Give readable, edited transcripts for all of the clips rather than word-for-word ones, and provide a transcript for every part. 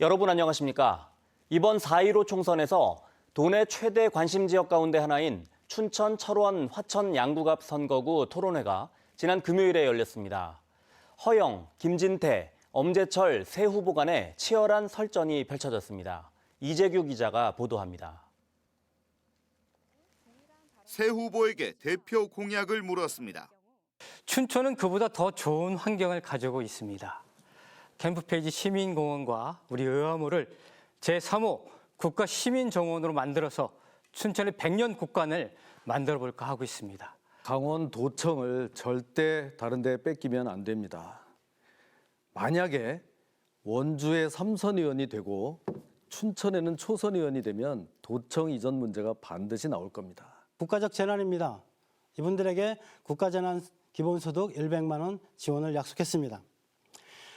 여러분 안녕하십니까? 이번 4.15 총선에서 도내 최대 관심 지역 가운데 하나인 춘천, 철원, 화천 양구갑 선거구 토론회가 지난 금요일에 열렸습니다. 허영, 김진태, 엄재철 세 후보 간의 치열한 설전이 펼쳐졌습니다. 이재규 기자가 보도합니다. 세 후보에게 대표 공약을 물었습니다. 춘천은 그보다 더 좋은 환경을 가지고 있습니다. 캠프페이지 시민공원과 우리 의화물을 제3호 국가시민정원으로 만들어서 춘천의 100년 국관을 만들어 볼까 하고 있습니다. 강원도청을 절대 다른 데 뺏기면 안 됩니다. 만약에 원주에 3선 의원이 되고 춘천에는 초선 의원이 되면 도청 이전 문제가 반드시 나올 겁니다. 국가적 재난입니다. 이분들에게 국가재난 기본소득 100만 원 지원을 약속했습니다.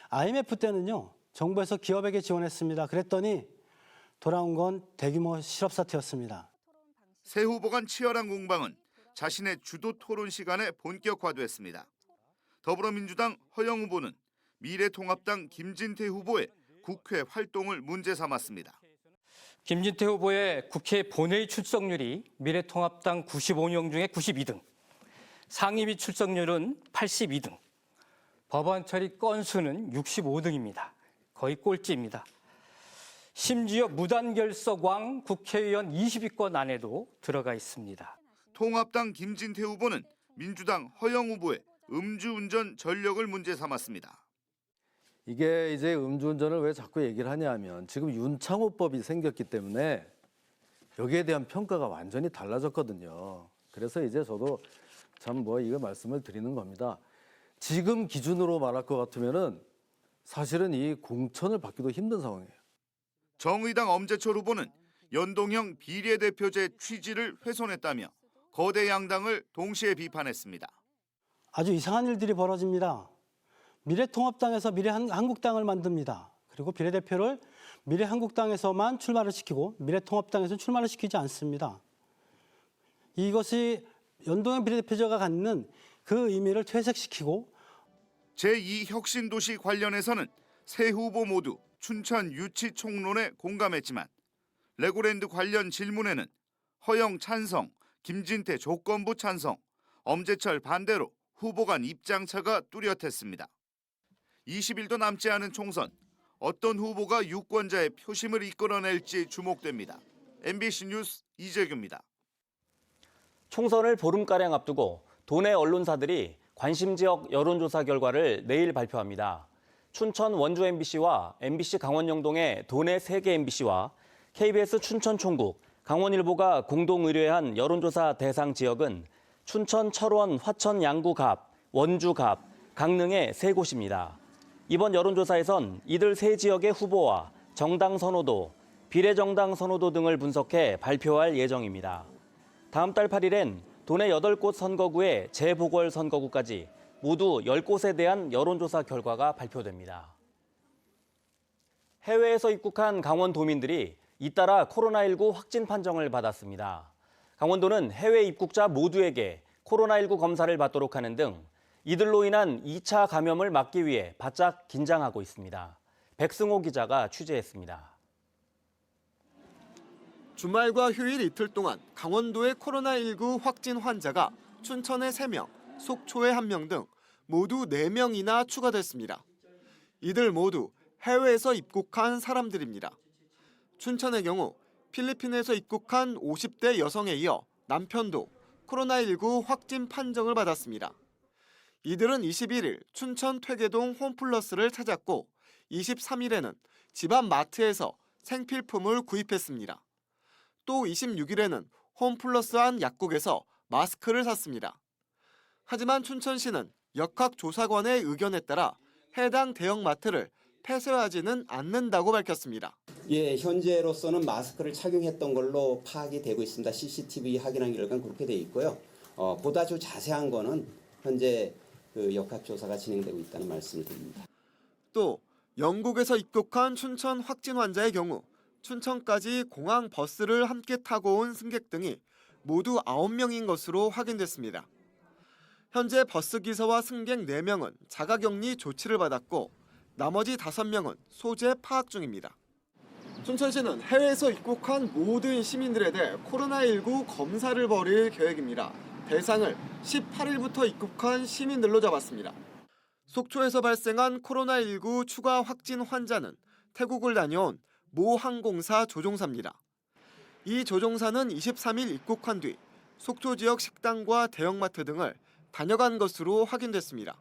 IMF 때는요, 정부에서 기업에게 지원했습니다. 그랬더니 돌아온 건 대규모 실업사태였습니다. 세 후보 간 치열한 공방은 자신의 주도 토론 시간에 본격화됐습니다. 더불어민주당 허영 후보는 미래통합당 김진태 후보의 국회 활동을 문제 삼았습니다. 김진태 후보의 국회 본회의 출석률이 미래통합당 95명 중에 92등, 상임위 출석률은 82등, 법안 처리 건수는 65등입니다. 거의 꼴찌입니다. 심지어 무단결석왕 국회의원 20위권 안에도 들어가 있습니다. 통합당 김진태 후보는 민주당 허영 후보의 음주운전 전력을 문제 삼았습니다. 이게 이제 음주운전을 왜 자꾸 얘기를 하냐면 지금 윤창호법이 생겼기 때문에 여기에 대한 평가가 완전히 달라졌거든요. 그래서 이제 저도 참 이거 말씀을 드리는 겁니다. 지금 기준으로 말할 것 같으면은 사실은 이 공천을 받기도 힘든 상황이에요. 정의당 엄재철 후보는 연동형 비례대표제 취지를 훼손했다며 거대 양당을 동시에 비판했습니다. 아주 이상한 일들이 벌어집니다. 미래통합당에서 미래한국당을 만듭니다. 그리고 비례대표를 미래한국당에서만 출마를 시키고 미래통합당에서는 출마를 시키지 않습니다. 이것이 연동형 비례대표제가 갖는 그 의미를 퇴색시키고 제2혁신도시 관련해서는 세 후보 모두 춘천 유치 총론에 공감했지만 레고랜드 관련 질문에는 허영 찬성, 김진태 조건부 찬성, 엄재철 반대로 후보 간 입장차가 뚜렷했습니다. 20일도 남지 않은 총선, 어떤 후보가 유권자의 표심을 이끌어낼지 주목됩니다. MBC 뉴스 이재규입니다. 총선을 보름가량 앞두고 도내 언론사들이 관심지역 여론조사 결과를 내일 발표합니다. 춘천 원주 MBC와 MBC 강원 영동의 도내 3개 MBC와 KBS 춘천 총국, 강원일보가 공동 의뢰한 여론조사 대상 지역은 춘천, 철원, 화천, 양구갑, 원주갑, 강릉의 3곳입니다. 이번 여론조사에선 이들 3지역의 후보와 정당 선호도, 비례정당 선호도 등을 분석해 발표할 예정입니다. 다음 달 8일엔 도내 8곳 선거구의 재보궐선거구까지 모두 10곳에 대한 여론조사 결과가 발표됩니다. 해외에서 입국한 강원도민들이 잇따라 코로나19 확진 판정을 받았습니다. 강원도는 해외 입국자 모두에게 코로나19 검사를 받도록 하는 등 이들로 인한 2차 감염을 막기 위해 바짝 긴장하고 있습니다. 백승호 기자가 취재했습니다. 주말과 휴일 이틀 동안 강원도의 코로나19 확진 환자가 춘천에 3명, 속초에 1명 등 모두 4명이나 추가됐습니다. 이들 모두 해외에서 입국한 사람들입니다. 춘천의 경우 필리핀에서 입국한 50대 여성에 이어 남편도 코로나19 확진 판정을 받았습니다. 이들은 21일 춘천 퇴계동 홈플러스를 찾았고 23일에는 집안 마트에서 생필품을 구입했습니다. 또 26일에는 홈플러스 안 약국에서 마스크를 샀습니다. 하지만 춘천시는 역학조사관의 의견에 따라 해당 대형마트를 폐쇄하지는 않는다고 밝혔습니다. 예, 현재로서는 마스크를 착용했던 걸로 파악이 되고 있습니다. CCTV 확인한 결과는 그렇게 돼 있고요. 보다 좀 자세한 거는 현재 그 역학조사가 진행되고 있다는 말씀을 드립니다. 또 영국에서 입국한 춘천 확진 환자의 경우 춘천까지 공항 버스를 함께 타고 온 승객 등이 모두 9명인 것으로 확인됐습니다. 현재 버스기사와 승객 4명은 자가격리 조치를 받았고 나머지 5명은 소재 파악 중입니다. 춘천시는 해외에서 입국한 모든 시민들에 대해 코로나19 검사를 벌일 계획입니다. 대상을 18일부터 입국한 시민들로 잡았습니다. 속초에서 발생한 코로나19 추가 확진 환자는 태국을 다녀온 모 항공사 조종사입니다. 이 조종사는 23일 입국한 뒤 속초 지역 식당과 대형마트 등을 다녀간 것으로 확인됐습니다.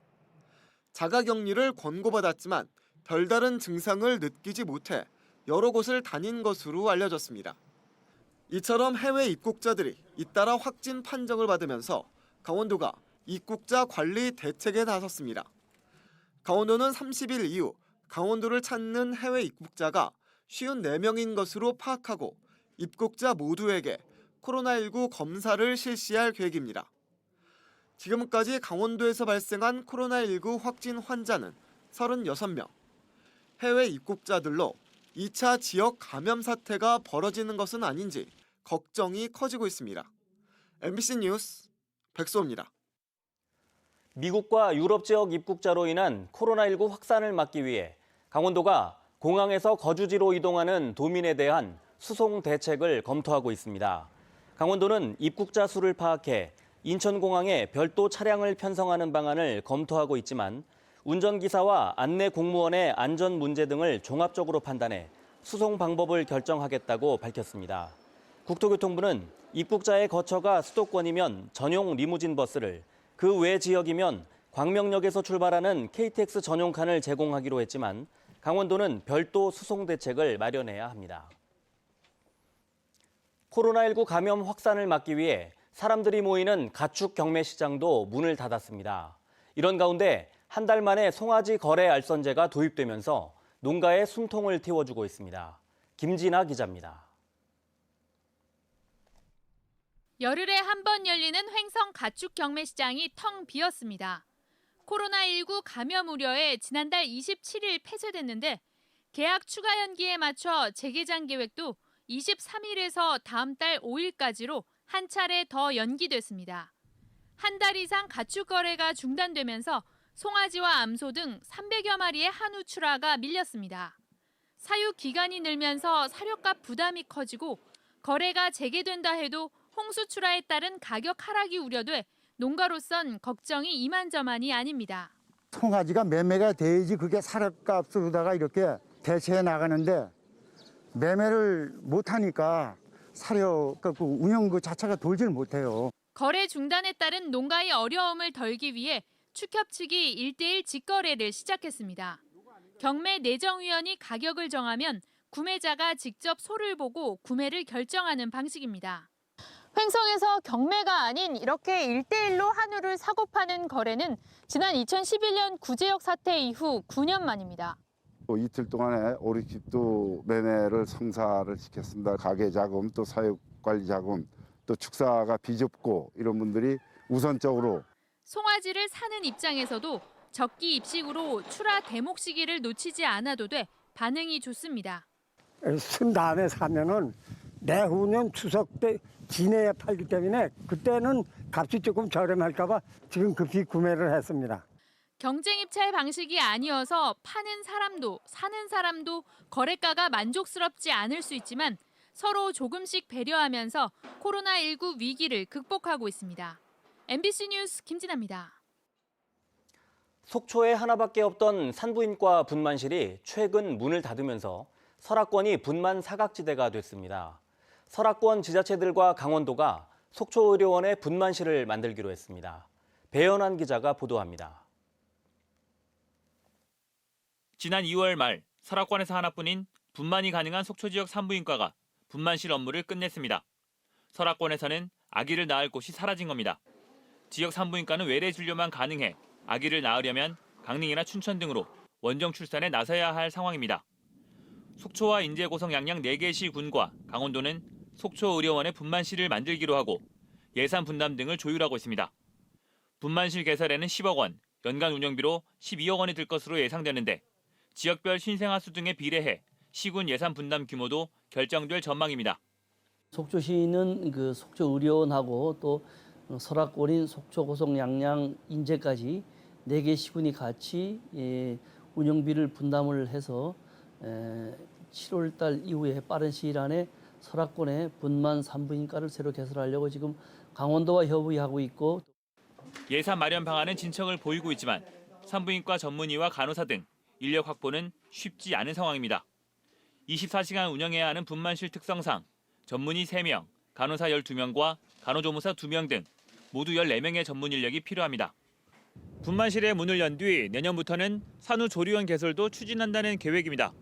자가격리를 권고받았지만 별다른 증상을 느끼지 못해 여러 곳을 다닌 것으로 알려졌습니다. 이처럼 해외 입국자들이 잇따라 확진 판정을 받으면서 강원도가 입국자 관리 대책에 나섰습니다. 강원도는 30일 이후 강원도를 찾는 해외 입국자가 54명인 것으로 파악하고 입국자 모두에게 코로나19 검사를 실시할 계획입니다. 지금까지 강원도에서 발생한 코로나19 확진 환자는 36명. 해외 입국자들로 2차 지역 감염 사태가 벌어지는 것은 아닌지 걱정이 커지고 있습니다. MBC 뉴스 백소입니다. 미국과 유럽 지역 입국자로 인한 코로나19 확산을 막기 위해 강원도가 공항에서 거주지로 이동하는 도민에 대한 수송 대책을 검토하고 있습니다. 강원도는 입국자 수를 파악해 인천공항에 별도 차량을 편성하는 방안을 검토하고 있지만 운전기사와 안내 공무원의 안전 문제 등을 종합적으로 판단해 수송 방법을 결정하겠다고 밝혔습니다. 국토교통부는 입국자의 거처가 수도권이면 전용 리무진 버스를, 그 외 지역이면 광명역에서 출발하는 KTX 전용 칸을 제공하기로 했지만 강원도는 별도 수송 대책을 마련해야 합니다. 코로나19 감염 확산을 막기 위해 사람들이 모이는 가축 경매 시장도 문을 닫았습니다. 이런 가운데 한 달 만에 송아지 거래 알선제가 도입되면서 농가의 숨통을 틔워주고 있습니다. 김진아 기자입니다. 열흘에 한 번 열리는 횡성 가축 경매 시장이 텅 비었습니다. 코로나19 감염 우려에 지난달 27일 폐쇄됐는데 계약 추가 연기에 맞춰 재개장 계획도 23일에서 다음 달 5일까지로 한 차례 더 연기됐습니다. 한 달 이상 가축 거래가 중단되면서 송아지와 암소 등 300여 마리의 한우 출하가 밀렸습니다. 사육 기간이 늘면서 사료값 부담이 커지고 거래가 재개된다 해도 홍수 출하에 따른 가격 하락이 우려돼 농가로선 걱정이 이만저만이 아닙니다. 송아지가 매매가 돼야지 그게 사료값으로다가 이렇게 대체해 나가는데 매매를 못하니까 사료 운영 그 자체가 돌질 못해요. 거래 중단에 따른 농가의 어려움을 덜기 위해 축협 측이 1대1 직거래를 시작했습니다. 경매 내정위원이 가격을 정하면 구매자가 직접 소를 보고 구매를 결정하는 방식입니다. 횡성에서 경매가 아닌 이렇게 1대1로 한우를 사고 파는 거래는 지난 2011년 구제역 사태 이후 9년 만입니다. 또 이틀 동안에 5, 60도 매매를 성사를 시켰습니다. 가게 자금, 또 사육 관리 자금, 또 축사가 비좁고 이런 분들이 우선적으로 송아지를 사는 입장에서도 적기 입식으로 출하 대목 시기를 놓치지 않아도 돼 반응이 좋습니다. 순 다음에 사면은 내후년 추석 때 지내에 팔기 때문에 그때는 값이 조금 저렴할까 봐 지금 급히 구매를 했습니다. 경쟁 입찰 방식이 아니어서 파는 사람도 사는 사람도 거래가가 만족스럽지 않을 수 있지만 서로 조금씩 배려하면서 코로나19 위기를 극복하고 있습니다. MBC 뉴스 김진아입니다. 속초에 하나밖에 없던 산부인과 분만실이 최근 문을 닫으면서 설악권이 분만 사각지대가 됐습니다. 설악권 지자체들과 강원도가 속초의료원에 분만실을 만들기로 했습니다. 배연환 기자가 보도합니다. 지난 2월 말 설악권에서 하나뿐인 분만이 가능한 속초 지역 산부인과가 분만실 업무를 끝냈습니다. 설악권에서는 아기를 낳을 곳이 사라진 겁니다. 지역 산부인과는 외래 진료만 가능해 아기를 낳으려면 강릉이나 춘천 등으로 원정 출산에 나서야 할 상황입니다. 속초와 인제, 고성, 양양 4개 시군과 강원도는 속초의료원에 분만실을 만들기로 하고 예산 분담 등을 조율하고 있습니다. 분만실 개설에는 10억 원, 연간 운영비로 12억 원이 들 것으로 예상되는데 지역별 신생아 수 등에 비례해 시군 예산 분담 규모도 결정될 전망입니다. 속초시는 그 속초의료원하고 또 설악권인 속초, 고성, 양양, 인제까지 4개 시군이 같이 운영비를 분담을 해서 7월 달 이후에 빠른 시일 안에 설악권에 분만 산부인과를 새로 개설하려고 지금 강원도와 협의하고 있고 예산 마련 방안은 진척을 보이고 있지만 산부인과 전문의와 간호사 등 인력 확보는 쉽지 않은 상황입니다. 24시간 운영해야 하는 분만실 특성상 전문의 3명, 간호사 12명과 간호조무사 2명 등 모두 14명의 전문 인력이 필요합니다. 분만실의 문을 연 뒤 내년부터는 산후조리원 개설도 추진한다는 계획입니다.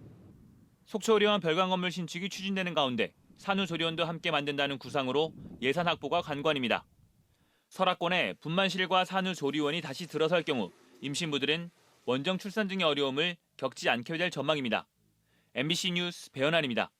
속초의료원 별관 건물 신축이 추진되는 가운데 산후조리원도 함께 만든다는 구상으로 예산 확보가 관건입니다. 설악권에 분만실과 산후조리원이 다시 들어설 경우 임신부들은 원정 출산 등의 어려움을 겪지 않게 될 전망입니다. MBC 뉴스 배현환입니다.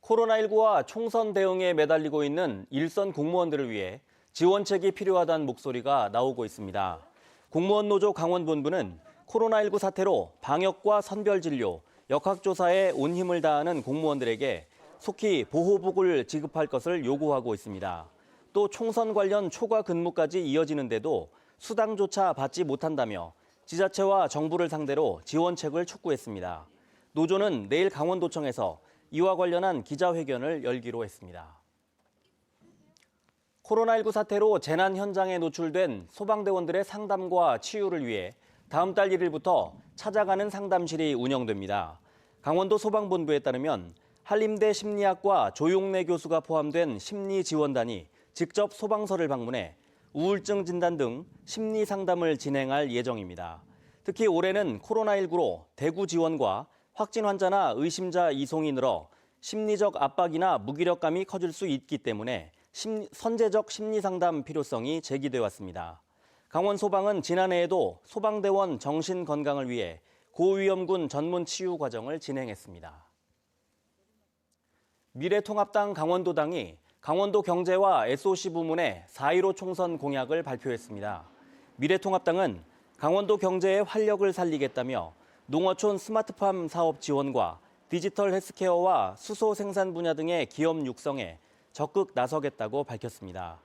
코로나19와 총선 대응에 매달리고 있는 일선 공무원들을 위해 지원책이 필요하다는 목소리가 나오고 있습니다. 공무원 노조 강원본부는 코로나19 사태로 방역과 선별진료, 역학조사에 온 힘을 다하는 공무원들에게 속히 보호복을 지급할 것을 요구하고 있습니다. 또 총선 관련 초과 근무까지 이어지는데도 수당조차 받지 못한다며 지자체와 정부를 상대로 지원책을 촉구했습니다. 노조는 내일 강원도청에서 이와 관련한 기자회견을 열기로 했습니다. 코로나19 사태로 재난 현장에 노출된 소방대원들의 상담과 치유를 위해 다음 달 1일부터 찾아가는 상담실이 운영됩니다. 강원도 소방본부에 따르면 한림대 심리학과 조용래 교수가 포함된 심리지원단이 직접 소방서를 방문해 우울증 진단 등 심리 상담을 진행할 예정입니다. 특히 올해는 코로나19로 대구 지원과 확진 환자나 의심자 이송이 늘어 심리적 압박이나 무기력감이 커질 수 있기 때문에 선제적 심리 상담 필요성이 제기돼 왔습니다. 강원소방은 지난해에도 소방대원 정신 건강을 위해 고위험군 전문 치유 과정을 진행했습니다. 미래통합당 강원도당이 강원도 경제와 SOC 부문의 4.15 총선 공약을 발표했습니다. 미래통합당은 강원도 경제의 활력을 살리겠다며 농어촌 스마트팜 사업 지원과 디지털 헬스케어와 수소 생산 분야 등의 기업 육성에 적극 나서겠다고 밝혔습니다.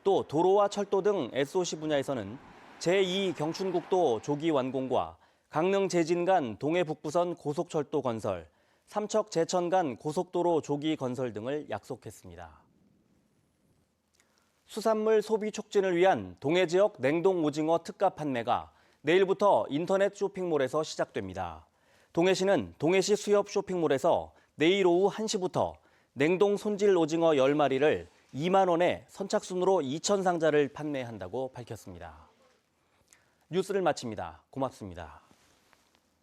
또 도로와 철도 등 SOC 분야에서는 제2경춘국도 조기 완공과 강릉 제진 간 동해 북부선 고속철도 건설, 삼척 제천 간 고속도로 조기 건설 등을 약속했습니다. 수산물 소비 촉진을 위한 동해 지역 냉동 오징어 특가 판매가 내일부터 인터넷 쇼핑몰에서 시작됩니다. 동해시는 동해시 수협 쇼핑몰에서 내일 오후 1시부터 냉동 손질 오징어 10마리를 2만 원에 선착순으로 2,000상자를 판매한다고 밝혔습니다. 뉴스를 마칩니다. 고맙습니다.